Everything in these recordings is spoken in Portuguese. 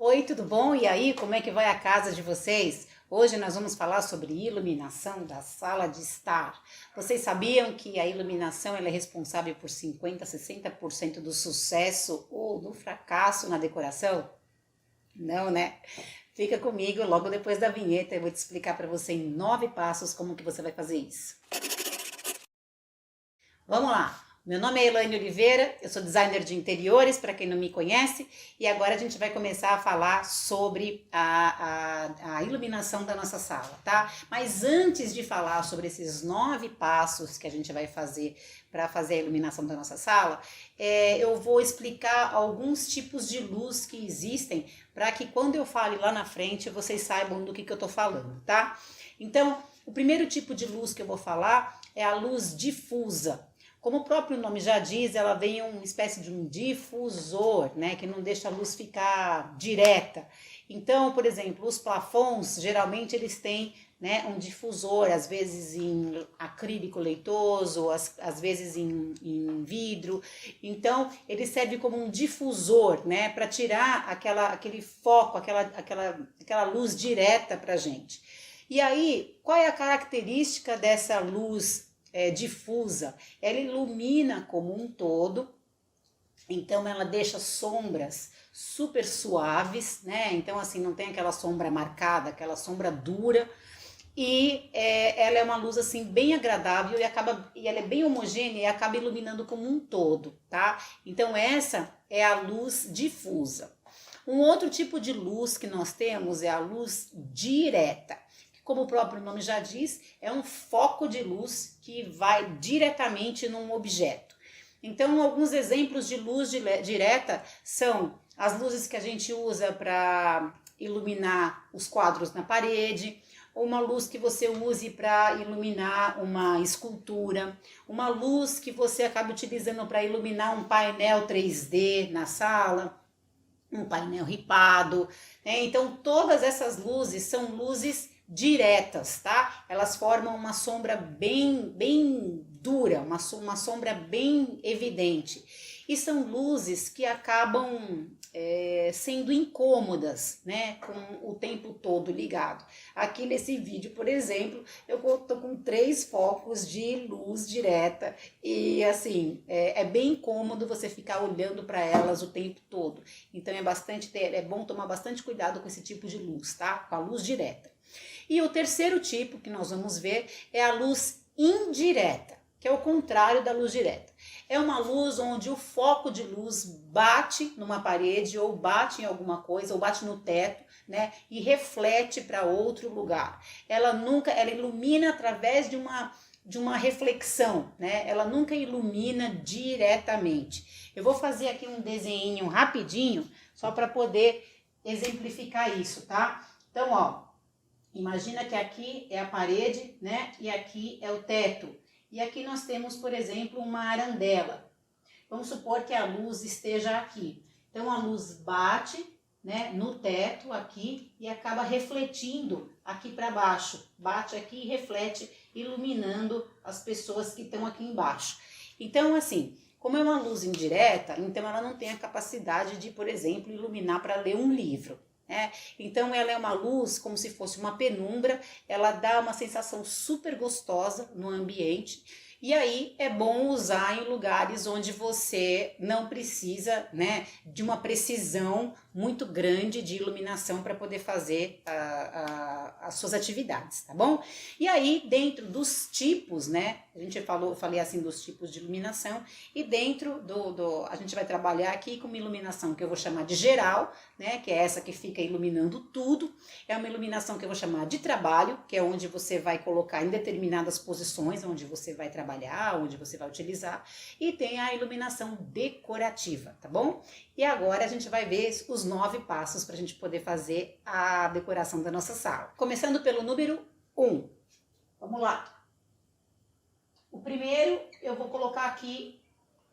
Oi, tudo bom? E aí, como é que vai a casa de vocês? Hoje nós vamos falar sobre iluminação da sala de estar. Vocês sabiam que a iluminação ela é responsável por 50 a 60% do sucesso ou do fracasso na decoração? Não, né? Fica comigo, logo depois da vinheta eu vou te explicar para você em 9 passos como que você vai fazer isso. Vamos lá! Meu nome é Elaine Oliveira, eu sou designer de interiores, para quem não me conhece, e agora a gente vai começar a falar sobre a iluminação da nossa sala, tá? Mas antes de falar sobre esses 9 passos que a gente vai fazer para fazer a iluminação da nossa sala, eu vou explicar alguns tipos de luz que existem, para que quando eu fale lá na frente, vocês saibam do que eu tô falando, tá? Então, o primeiro tipo de luz que eu vou falar é a luz difusa. Como o próprio nome já diz, ela vem uma espécie de um difusor, né, que não deixa a luz ficar direta. Então, por exemplo, os plafons, geralmente eles têm, né, um difusor, às vezes em acrílico leitoso, às vezes em vidro. Então, ele serve como um difusor, né, para tirar aquele foco, aquela luz direta para a gente. E aí, qual é a característica dessa luz difusa? Ela ilumina como um todo, então ela deixa sombras super suaves, né? Então assim, não tem aquela sombra marcada, aquela sombra dura, e ela é uma luz assim bem agradável e ela é bem homogênea e acaba iluminando como um todo, tá? Então essa é a luz difusa. Um outro tipo de luz que nós temos é a luz direta. Como o próprio nome já diz, é um foco de luz que vai diretamente num objeto. Então, alguns exemplos de luz direta são as luzes que a gente usa para iluminar os quadros na parede, ou uma luz que você use para iluminar uma escultura, uma luz que você acaba utilizando para iluminar um painel 3D na sala, um painel ripado, né? Então, todas essas luzes são luzes diretas, tá? Elas formam uma sombra bem dura, uma sombra bem evidente. E são luzes que acabam sendo incômodas, né? Com o tempo todo ligado. Aqui nesse vídeo, por exemplo, eu tô com 3 focos de luz direta e assim, é bem incômodo você ficar olhando para elas o tempo todo. Então é bom tomar bastante cuidado com esse tipo de luz, tá? Com a luz direta. E o terceiro tipo que nós vamos ver é a luz indireta, que é o contrário da luz direta. É uma luz onde o foco de luz bate numa parede ou bate em alguma coisa, ou bate no teto, né, e reflete para outro lugar. Ela ilumina através de uma reflexão, né? Ela nunca ilumina diretamente. Eu vou fazer aqui um desenho rapidinho, só para poder exemplificar isso, tá? Então, ó, imagina que aqui é a parede, né? E aqui é o teto. E aqui nós temos, por exemplo, uma arandela. Vamos supor que a luz esteja aqui. Então a luz bate, né, no teto aqui e acaba refletindo aqui para baixo. Bate aqui e reflete, iluminando as pessoas que estão aqui embaixo. Então, assim, como é uma luz indireta, então ela não tem a capacidade de, por exemplo, iluminar para ler um livro. Então ela é uma luz como se fosse uma penumbra, ela dá uma sensação super gostosa no ambiente. E aí é bom usar em lugares onde você não precisa, né, de uma precisão muito grande de iluminação para poder fazer as suas atividades, tá bom? E aí dentro dos tipos, né, falei assim dos tipos de iluminação, e dentro a gente vai trabalhar aqui com uma iluminação que eu vou chamar de geral, né, que é essa que fica iluminando tudo. É uma iluminação que eu vou chamar de trabalho, que é onde você vai colocar em determinadas posições, onde você vai trabalhar, onde você vai utilizar. E tem a iluminação decorativa, tá bom? E agora a gente vai ver os 9 passos para a gente poder fazer a decoração da nossa sala. Começando pelo número 1. Vamos lá. O primeiro eu vou colocar aqui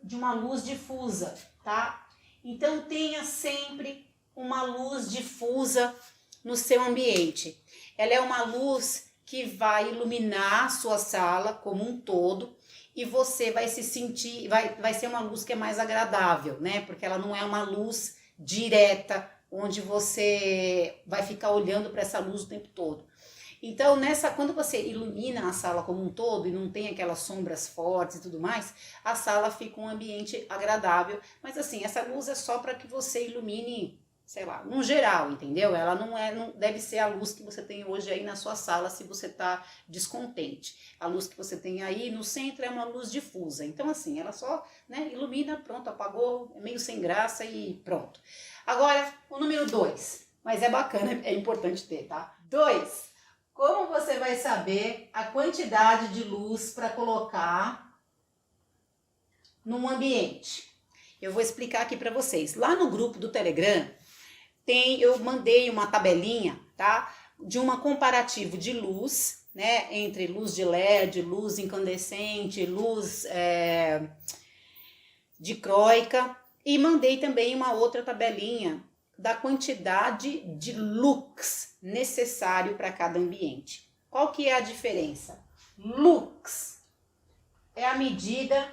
de uma luz difusa, tá? Então tenha sempre uma luz difusa no seu ambiente. Ela é uma luz que vai iluminar a sua sala como um todo e você vai se sentir, vai ser uma luz que é mais agradável, né? Porque ela não é uma luz direta onde você vai ficar olhando para essa luz o tempo todo. Então, quando você ilumina a sala como um todo e não tem aquelas sombras fortes e tudo mais, a sala fica um ambiente agradável. Mas assim, essa luz é só para que você ilumine, sei lá, no geral, entendeu? Ela não deve ser a luz que você tem hoje aí na sua sala se você está descontente. A luz que você tem aí no centro é uma luz difusa. Então, assim, ela só, né, ilumina, pronto, apagou, é meio sem graça e pronto. Agora, o número 2, mas é bacana, é importante ter, tá? 2. Como você vai saber a quantidade de luz para colocar num ambiente? Eu vou explicar aqui para vocês. Lá no grupo do Telegram, eu mandei uma tabelinha, tá? De uma comparativo de luz, né? Entre luz de LED, luz incandescente, luz dicróica. E mandei também uma outra tabelinha da quantidade de lux necessário para cada ambiente. Qual que é a diferença? Lux é a medida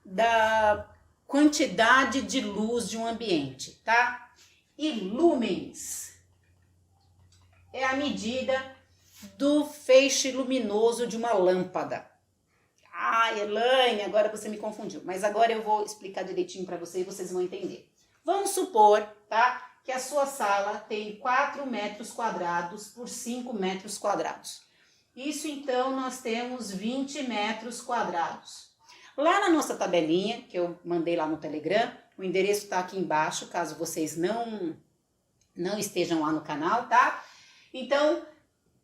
da quantidade de luz de um ambiente, tá? E lumens é a medida do feixe luminoso de uma lâmpada. Ah, Elaine, agora você me confundiu, mas agora eu vou explicar direitinho para vocês e vocês vão entender. Vamos supor, tá? Que a sua sala tem 4 metros quadrados por 5 metros quadrados. Isso então nós temos 20 metros quadrados. Lá na nossa tabelinha, que eu mandei lá no Telegram, o endereço está aqui embaixo, caso vocês não estejam lá no canal, tá? Então,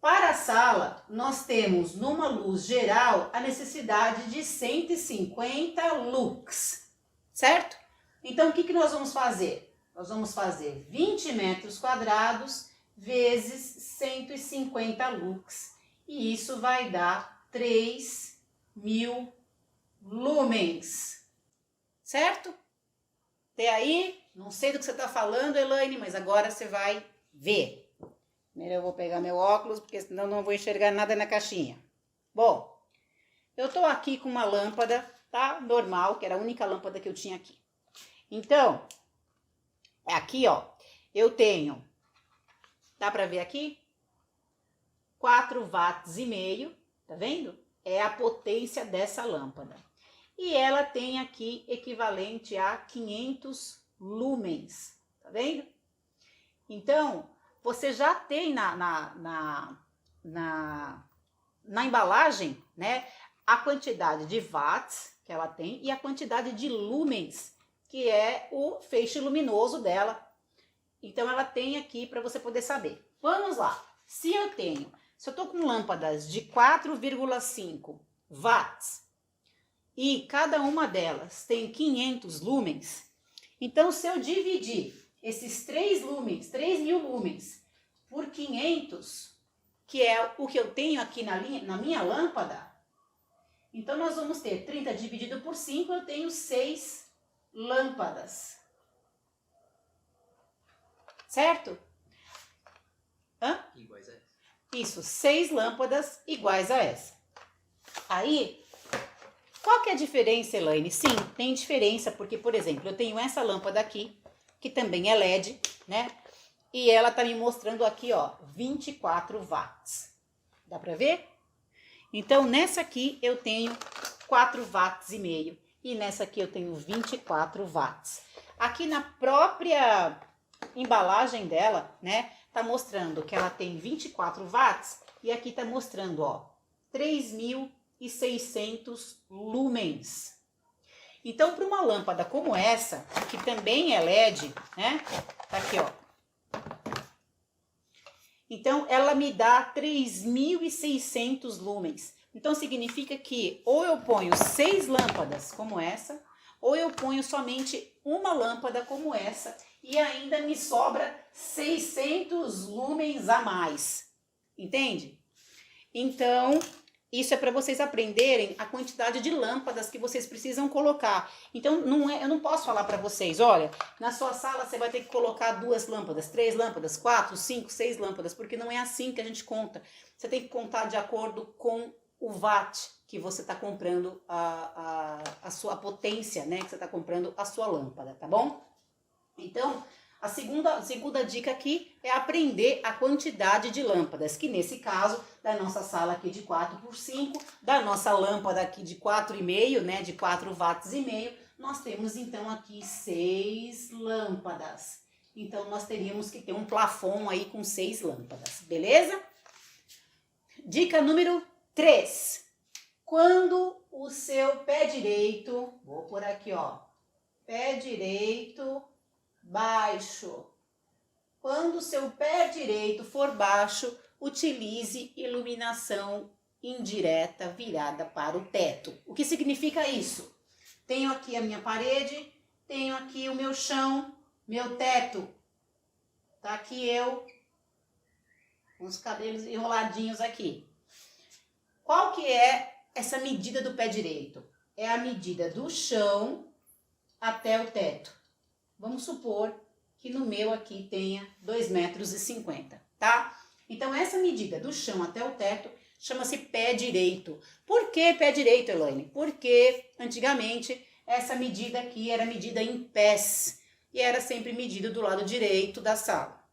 para a sala, nós temos numa luz geral a necessidade de 150 lux, certo? Então, o que nós vamos fazer? Nós vamos fazer 20 metros quadrados vezes 150 lux. E isso vai dar 3.000 lumens. Certo? Até aí? Não sei do que você está falando, Elaine, mas agora você vai ver. Primeiro eu vou pegar meu óculos, porque senão não vou enxergar nada na caixinha. Bom, eu estou aqui com uma lâmpada, tá? Normal, que era a única lâmpada que eu tinha aqui. Então, aqui, ó, eu tenho, dá para ver aqui? 4 watts e meio, tá vendo? É a potência dessa lâmpada. E ela tem aqui equivalente a 500 lumens, tá vendo? Então, você já tem na embalagem, né, a quantidade de watts que ela tem e a quantidade de lumens, que é o feixe luminoso dela. Então, ela tem aqui para você poder saber. Vamos lá. Se eu estou com lâmpadas de 4,5 watts e cada uma delas tem 500 lumens, então se eu dividir esses 3.000 lumens por 500, que é o que eu tenho aqui na minha lâmpada, então nós vamos ter 30 dividido por 5, eu tenho 6 lâmpadas. Certo? Hã? Iguais a essa. Isso, 6 lâmpadas iguais a essa. Aí, qual que é a diferença, Elaine? Sim, tem diferença, porque, por exemplo, eu tenho essa lâmpada aqui, que também é LED, né? E ela tá me mostrando aqui, ó, 24 watts. Dá pra ver? Então, nessa aqui eu tenho 4 watts e meio. E nessa aqui eu tenho 24 watts. Aqui na própria embalagem dela, né, tá mostrando que ela tem 24 watts e aqui tá mostrando, ó, 3.600 lumens. Então, para uma lâmpada como essa, que também é LED, né, tá aqui, ó. Então, ela me dá 3.600 lumens. Então, significa que ou eu ponho 6 lâmpadas como essa, ou eu ponho somente uma lâmpada como essa e ainda me sobra 600 lumens a mais. Entende? Então, isso é para vocês aprenderem a quantidade de lâmpadas que vocês precisam colocar. Então, eu não posso falar para vocês, olha, na sua sala você vai ter que colocar 2 lâmpadas, 3 lâmpadas, 4, 5, 6 lâmpadas, porque não é assim que a gente conta. Você tem que contar de acordo com o watt que você está comprando a sua potência, né? Que você está comprando a sua lâmpada, tá bom? Então, A segunda dica aqui é aprender a quantidade de lâmpadas, que nesse caso, da nossa sala aqui de 4x5, da nossa lâmpada aqui de 4,5, né, de 4 watts e meio, nós temos então aqui 6 lâmpadas. Então, nós teríamos que ter um plafond aí com 6 lâmpadas, beleza? Dica número 3. Quando o seu pé direito, vou por aqui, ó, pé direito baixo. Quando o seu pé direito for baixo, utilize iluminação indireta virada para o teto. O que significa isso? Tenho aqui a minha parede, tenho aqui o meu chão, meu teto. Tá aqui eu, com os cabelos enroladinhos aqui. Qual que é essa medida do pé direito? É a medida do chão até o teto. Vamos supor que no meu aqui tenha 2,50 metros, tá? Então, essa medida do chão até o teto chama-se pé direito. Por que pé direito, Elaine? Porque antigamente essa medida aqui era medida em pés e era sempre medida do lado direito da sala.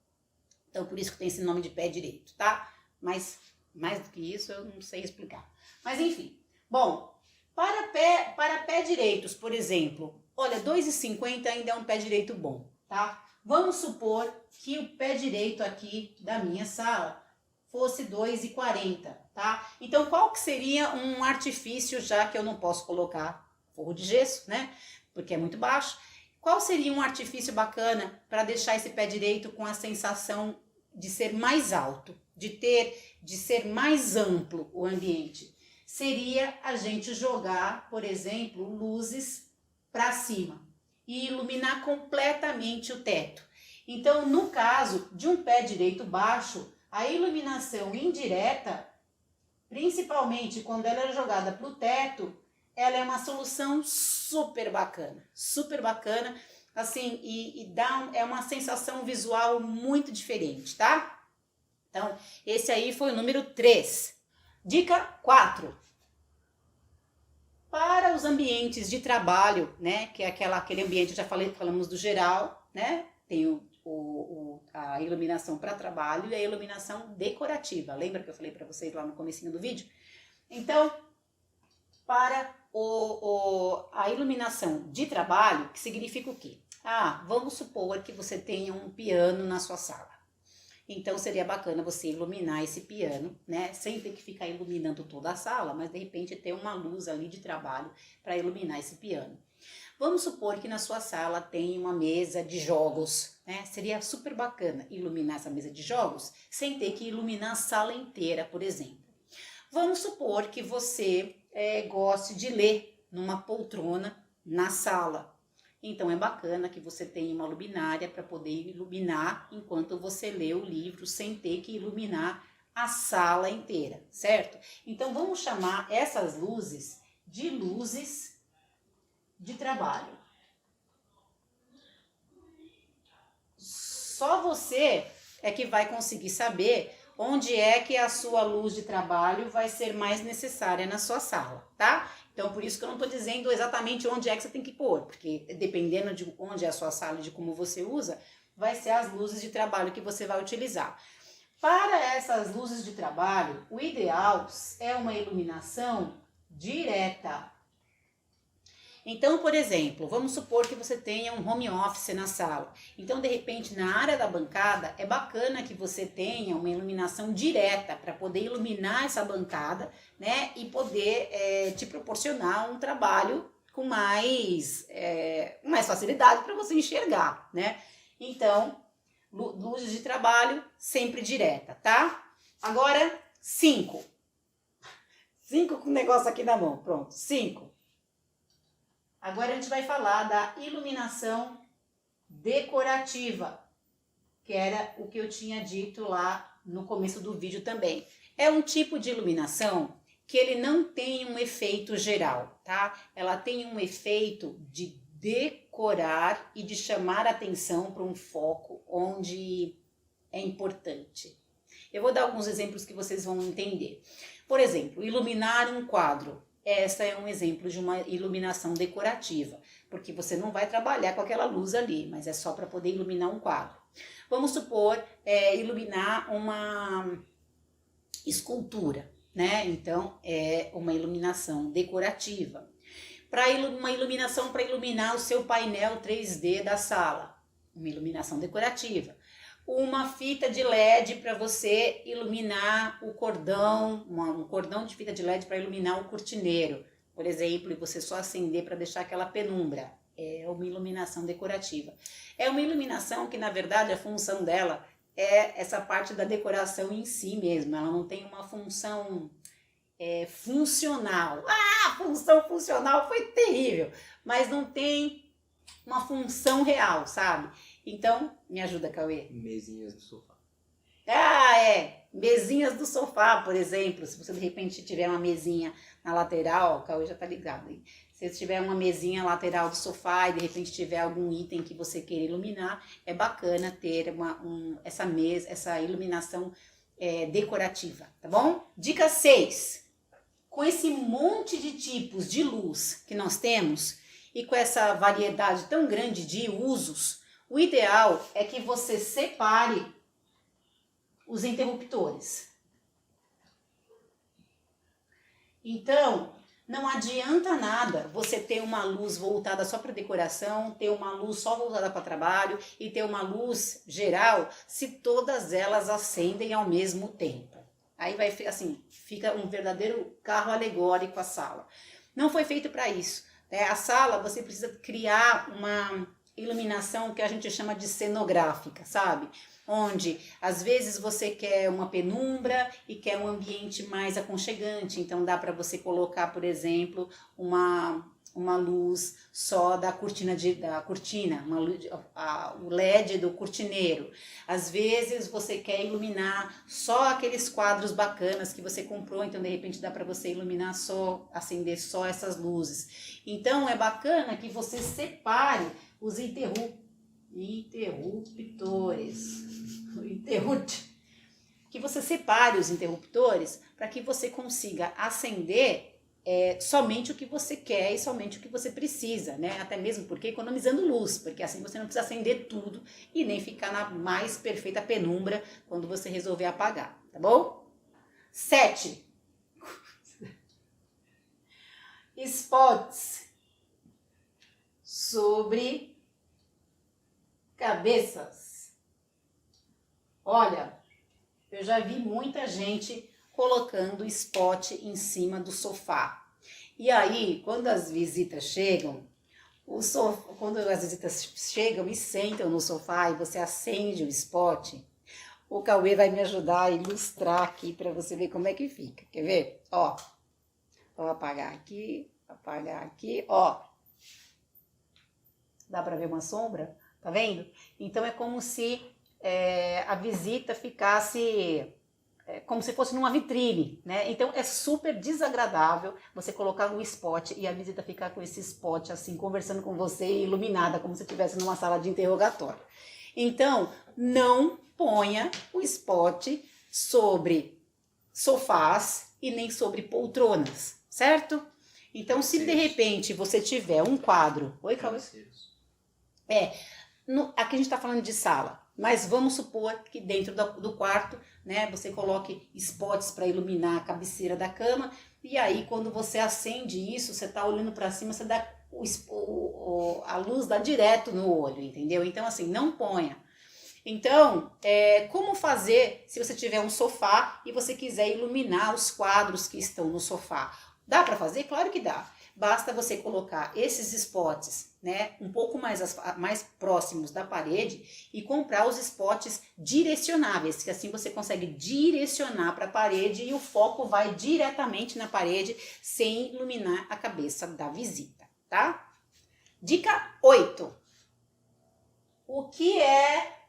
Então, por isso que tem esse nome de pé direito, tá? Mas mais do que isso eu não sei explicar. Mas enfim, bom, para pé direitos, por exemplo, olha, 2,50 ainda é um pé direito bom, tá? Vamos supor que o pé direito aqui da minha sala fosse 2,40, tá? Então, qual que seria um artifício, já que eu não posso colocar forro de gesso, né? Porque é muito baixo. Qual seria um artifício bacana para deixar esse pé direito com a sensação de ser mais alto, de ser mais amplo o ambiente? Seria a gente jogar, por exemplo, luzes para cima e iluminar completamente o teto. Então, no caso de um pé direito baixo, a iluminação indireta, principalmente quando ela é jogada para o teto, ela é uma solução super bacana, assim, é uma sensação visual muito diferente, tá? Então, esse aí foi o número 3. Dica 4. Para os ambientes de trabalho, né, que é aquele ambiente, falamos do geral, né, tem a iluminação para trabalho e a iluminação decorativa. Lembra que eu falei para vocês lá no comecinho do vídeo? Então, para a iluminação de trabalho, que significa o quê? Vamos supor que você tenha um piano na sua sala. Então, seria bacana você iluminar esse piano, né? Sem ter que ficar iluminando toda a sala, mas de repente ter uma luz ali de trabalho para iluminar esse piano. Vamos supor que na sua sala tem uma mesa de jogos, né? Seria super bacana iluminar essa mesa de jogos sem ter que iluminar a sala inteira, por exemplo. Vamos supor que você goste de ler numa poltrona na sala. Então, é bacana que você tenha uma luminária para poder iluminar enquanto você lê o livro, sem ter que iluminar a sala inteira, certo? Então, vamos chamar essas luzes de trabalho. Só você é que vai conseguir saber onde é que a sua luz de trabalho vai ser mais necessária na sua sala, tá? Então, por isso que eu não estou dizendo exatamente onde é que você tem que pôr, porque dependendo de onde é a sua sala e de como você usa, vai ser as luzes de trabalho que você vai utilizar. Para essas luzes de trabalho, o ideal é uma iluminação direta. Então, por exemplo, vamos supor que você tenha um home office na sala. Então, de repente, na área da bancada, é bacana que você tenha uma iluminação direta para poder iluminar essa bancada, né? E poder te proporcionar um trabalho com mais facilidade para você enxergar, né? Então, luzes de trabalho sempre direta, tá? Agora, 5. 5 com o negócio aqui na mão, pronto, 5. Agora a gente vai falar da iluminação decorativa, que era o que eu tinha dito lá no começo do vídeo também. É um tipo de iluminação que ele não tem um efeito geral, tá? Ela tem um efeito de decorar e de chamar atenção para um foco onde é importante. Eu vou dar alguns exemplos que vocês vão entender. Por exemplo, iluminar um quadro. essa é um exemplo de uma iluminação decorativa, porque você não vai trabalhar com aquela luz ali, mas é só para poder iluminar um quadro. Vamos supor, iluminar uma escultura, né? Então, é uma iluminação decorativa. Uma iluminação para iluminar o seu painel 3D da sala, uma iluminação decorativa. Uma fita de LED para você iluminar o cordão, um cordão de fita de LED para iluminar o cortineiro, por exemplo, e você só acender para deixar aquela penumbra. É uma iluminação decorativa. É uma iluminação que, na verdade, a função dela é essa parte da decoração em si mesmo. Ela não tem uma função funcional. A função funcional foi terrível, mas não tem uma função real, sabe? Então, me ajuda, Cauê. Mesinhas do sofá. Mesinhas do sofá, por exemplo. Se você de repente tiver uma mesinha na lateral, o Cauê já tá ligado, hein? Se você tiver uma mesinha lateral do sofá e de repente tiver algum item que você queira iluminar, é bacana ter essa iluminação decorativa, tá bom? Dica 6. Com esse monte de tipos de luz que nós temos e com essa variedade tão grande de usos, o ideal é que você separe os interruptores. Então, não adianta nada você ter uma luz voltada só para decoração, ter uma luz só voltada para trabalho e ter uma luz geral se todas elas acendem ao mesmo tempo. Aí vai assim, fica um verdadeiro carro alegórico a sala. Não foi feito para isso. A sala, você precisa criar uma iluminação que a gente chama de cenográfica, sabe? Onde às vezes você quer uma penumbra e quer um ambiente mais aconchegante, então dá para você colocar, por exemplo, uma luz só da cortina, o LED do cortineiro. Às vezes você quer iluminar só aqueles quadros bacanas que você comprou, então de repente dá para você iluminar só, acender só essas luzes. Então é bacana que você separe os interruptores, que você separe os interruptores para que você consiga acender somente o que você quer e somente o que você precisa, né? Até mesmo porque economizando luz, porque assim você não precisa acender tudo e nem ficar na mais perfeita penumbra quando você resolver apagar, tá bom? 7. Spots sobre cabeças. Olha, eu já vi muita gente colocando spot em cima do sofá. E aí, quando as visitas chegam, e sentam no sofá e você acende o spot, o Cauê vai me ajudar a ilustrar aqui para você ver como é que fica. Quer ver? Ó, vou apagar aqui, ó. Dá para ver uma sombra? Tá vendo? Então é como se a visita ficasse como se fosse numa vitrine, né? Então é super desagradável você colocar um spot e a visita ficar com esse spot assim, conversando com você, iluminada, como se estivesse numa sala de interrogatório. Então, não ponha o spot sobre sofás e nem sobre poltronas, certo? Então, se de repente você tiver um quadro... Oi, Cauê? Aqui a gente está falando de sala, mas vamos supor que dentro do quarto, né, você coloque spots para iluminar a cabeceira da cama, e aí quando você acende isso, você está olhando para cima, você dá a luz dá direto no olho, entendeu? Então assim, não ponha. Então, como fazer se você tiver um sofá e você quiser iluminar os quadros que estão no sofá? Dá para fazer? Claro que dá. Basta você colocar esses spots, né, um pouco mais próximos da parede e comprar os spots direcionáveis, que assim você consegue direcionar para a parede e o foco vai diretamente na parede sem iluminar a cabeça da visita, tá? Dica 8. O que é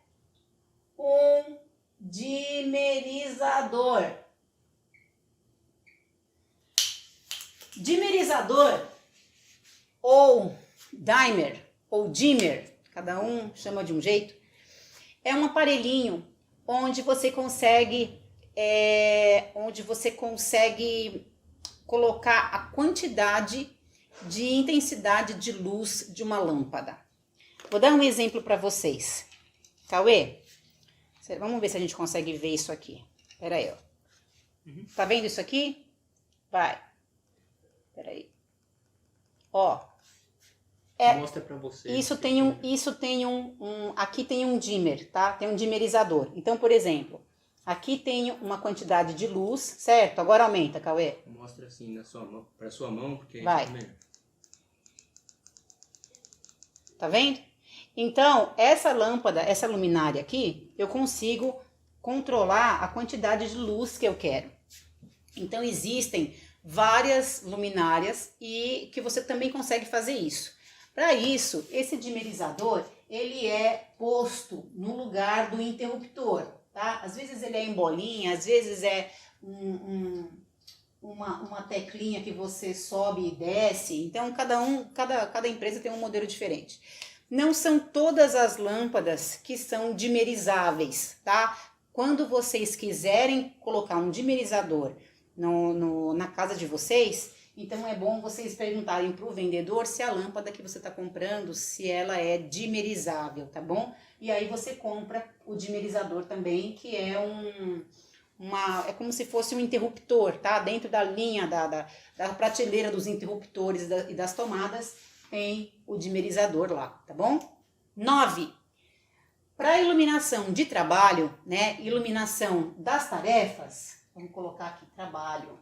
um dimerizador? Dimerizador ou dimmer, ou dimmer, cada um chama de um jeito, é um aparelhinho onde você consegue colocar a quantidade de intensidade de luz de uma lâmpada. Vou dar um exemplo para vocês. Cauê, vamos ver se a gente consegue ver isso aqui. Pera aí, ó. Tá vendo isso aqui? Vai. Pera aí. Ó. Mostra pra você. Isso tem aqui tem um dimmer, tá? Tem um dimmerizador. Então, por exemplo, aqui tem uma quantidade de luz, certo? Agora aumenta, Cauê. Mostra assim na sua mão, pra sua mão, porque vai. É melhor. Tá vendo? Então, essa lâmpada, essa luminária aqui, eu consigo controlar a quantidade de luz que eu quero. Então, existem várias luminárias e que você também consegue fazer isso. Para isso, esse dimmerizador, ele é posto no lugar do interruptor, tá? Às vezes ele é em bolinha, às vezes é uma teclinha que você sobe e desce. Então, cada empresa tem um modelo diferente. Não são todas as lâmpadas que são dimmerizáveis, tá? Quando vocês quiserem colocar um dimmerizador na casa de vocês, então é bom vocês perguntarem para o vendedor se a lâmpada que você está comprando, se ela é dimmerizável, tá bom? E aí você compra o dimmerizador também, que é é como se fosse um interruptor, tá? Dentro da linha, da prateleira dos interruptores e das tomadas, tem o dimmerizador lá, tá bom? 9. Para iluminação de trabalho, né? Iluminação das tarefas, vamos colocar aqui trabalho.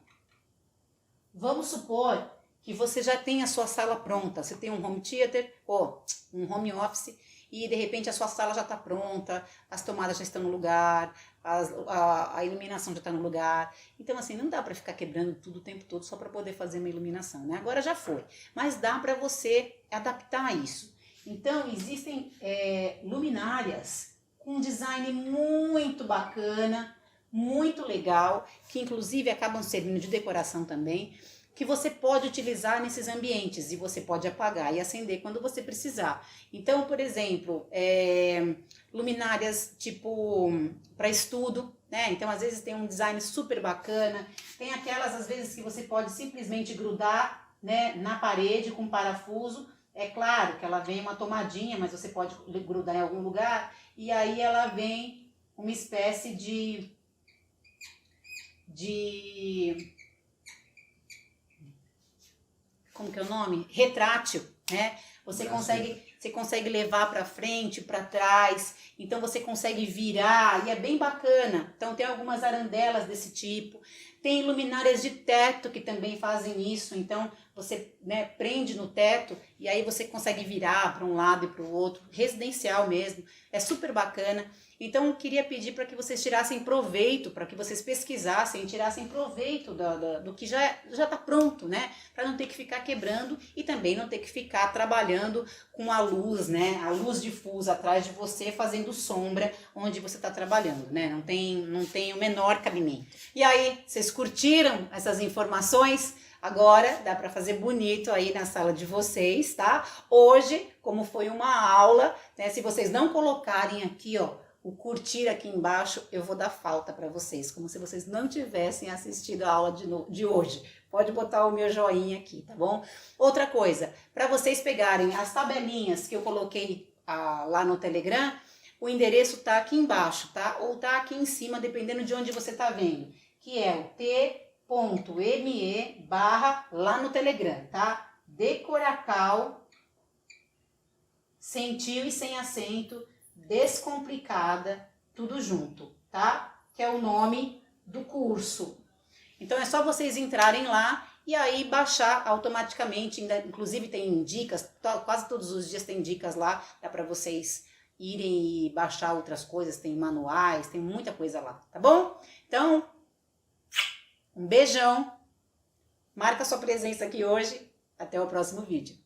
Vamos supor que você já tem a sua sala pronta, você tem um home theater ou um home office e de repente a sua sala já está pronta, as tomadas já estão no lugar, a iluminação já está no lugar. Então assim, não dá para ficar quebrando tudo o tempo todo só para poder fazer uma iluminação, né? Agora já foi, mas dá para você adaptar isso. Então existem luminárias com design muito bacana, muito legal, que inclusive acabam servindo de decoração também, que você pode utilizar nesses ambientes e você pode apagar e acender quando você precisar. Então, por exemplo, luminárias tipo para estudo, né? Então, às vezes tem um design super bacana, tem aquelas às vezes que você pode simplesmente grudar, né, na parede com parafuso. É claro que ela vem uma tomadinha, mas você pode grudar em algum lugar e aí ela vem uma espécie de como que é o nome? Retrátil, né? Você consegue levar para frente, para trás, então você consegue virar e é bem bacana. Então tem algumas arandelas desse tipo, tem luminárias de teto que também fazem isso, então você, né, prende no teto e aí você consegue virar para um lado e para o outro, residencial mesmo, é super bacana. Então eu queria pedir para que vocês tirassem proveito, para que vocês pesquisassem e tirassem proveito do que já está pronto, né? Para não ter que ficar quebrando e também não ter que ficar trabalhando com a luz, né? A luz difusa atrás de você fazendo sombra onde você está trabalhando, né? Não tem o menor cabimento. E aí, vocês curtiram essas informações? Agora dá para fazer bonito aí na sala de vocês, tá? Hoje, como foi uma aula, né? Se vocês não colocarem aqui, ó, o curtir aqui embaixo, eu vou dar falta para vocês, como se vocês não tivessem assistido a aula de hoje. Pode botar o meu joinha aqui, tá bom? Outra coisa, para vocês pegarem as tabelinhas que eu coloquei lá no Telegram, o endereço tá aqui embaixo, tá? Ou tá aqui em cima, dependendo de onde você tá vendo, que é o t.me/ lá no Telegram, tá? Decoracal, sem tio e sem acento, descomplicada, tudo junto, tá? Que é o nome do curso. Então é só vocês entrarem lá e aí baixar automaticamente, inclusive tem dicas, quase todos os dias tem dicas lá, dá para vocês irem e baixar outras coisas, tem manuais, tem muita coisa lá, tá bom? Então, um beijão, marca sua presença aqui hoje, até o próximo vídeo.